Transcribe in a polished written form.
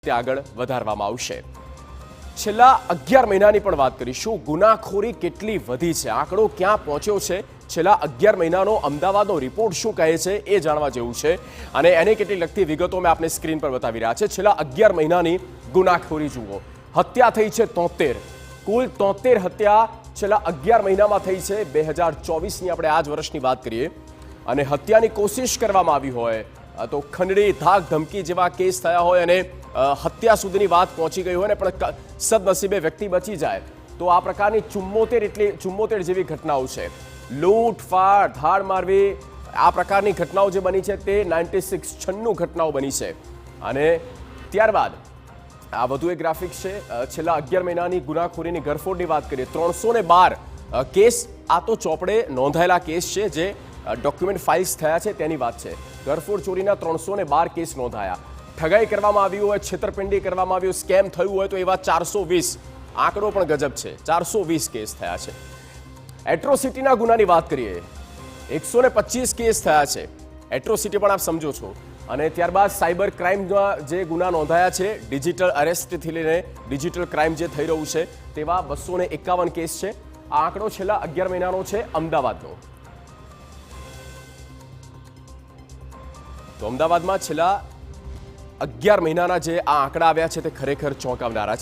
તે આગળ વધારવામાં આવશે। છેલ્લા 11 મહિનાની પણ વાત કરીશું। ગુનાખોરી કેટલી વધી છે, આંકડો ક્યાં પહોંચ્યો છે, છેલ્લા 11 મહિનાનો અમદાવાદનો રિપોર્ટ શું કહે છે એ જાણવા જેવું છે અને એને કેટલી લગતી વિગતો મેં આપને સ્ક્રીન પર બતાવી રહ્યા છે। છેલ્લા 11 મહિનાની ગુનાખોરી જુઓ। હત્યા થઈ છે 73, કુલ 73 હત્યા છેલ્લા 11 મહિનામાં થઈ છે। 2024ની આપણે આ જ વર્ષની વાત કરીએ અને હત્યાની કોશિશ કરવામાં આવી હોય તો ખંડણી, ધાક, ધમકી જેવા કેસ થયા હોય અને હત્યા સુધીની વાત પહોંચી ગઈ હોય ને પણ સદનસીબે વ્યક્તિ બચી જાય તો આ પ્રકારની 74 જેવી ઘટનાઓ છે। લૂંટફાટ, ધાડ મારવી, આ પ્રકારની ઘટનાઓ જે બની છે તે 96 ઘટનાઓ બની છે। અને ત્યારબાદ આ વધુ એક ગ્રાફિક છે। છેલ્લા 11 મહિનાની ગુનાખોરીની ગરફોડની વાત કરીએ, 312 કેસ આ તો ચોપડે નોંધાયેલા કેસ છે, જે ડોક્યુમેન્ટ ફાઇલ્સ થયા છે તેની વાત છે। ગરફોડ ચોરીના 312 કેસ નોંધાયા। ઠગાઈ કરવામાં આવી હોય, છેતરપિંડી કરવામાં આવી હોય, સ્કેમ થયું હોય તો એવા 420, આંકડો પણ ગજબ છે, 420 કેસ થયા છે। એટ્રોસિટીના ગુનાની વાત કરીએ, 125 કેસ થયા છે। એટ્રોસિટી પણ આપ સમજો છો। અને ત્યારબાદ સાયબર ક્રાઇમના જે ગુના નોંધાયા છે, ડિજિટલ અરેસ્ટથી લઈને ડિજિટલ ક્રાઇમ જે થઈ રહ્યું છે તેવા 251 કેસ છે। આ આંકડો છેલ્લા 11 મહિનાનો છે અમદાવાદનો। તો અમદાવાદમાં છેલ્લા 11 મહિનાના જે આ આંકડા આવ્યા છે તે ખરેખર ચોંકાવનારા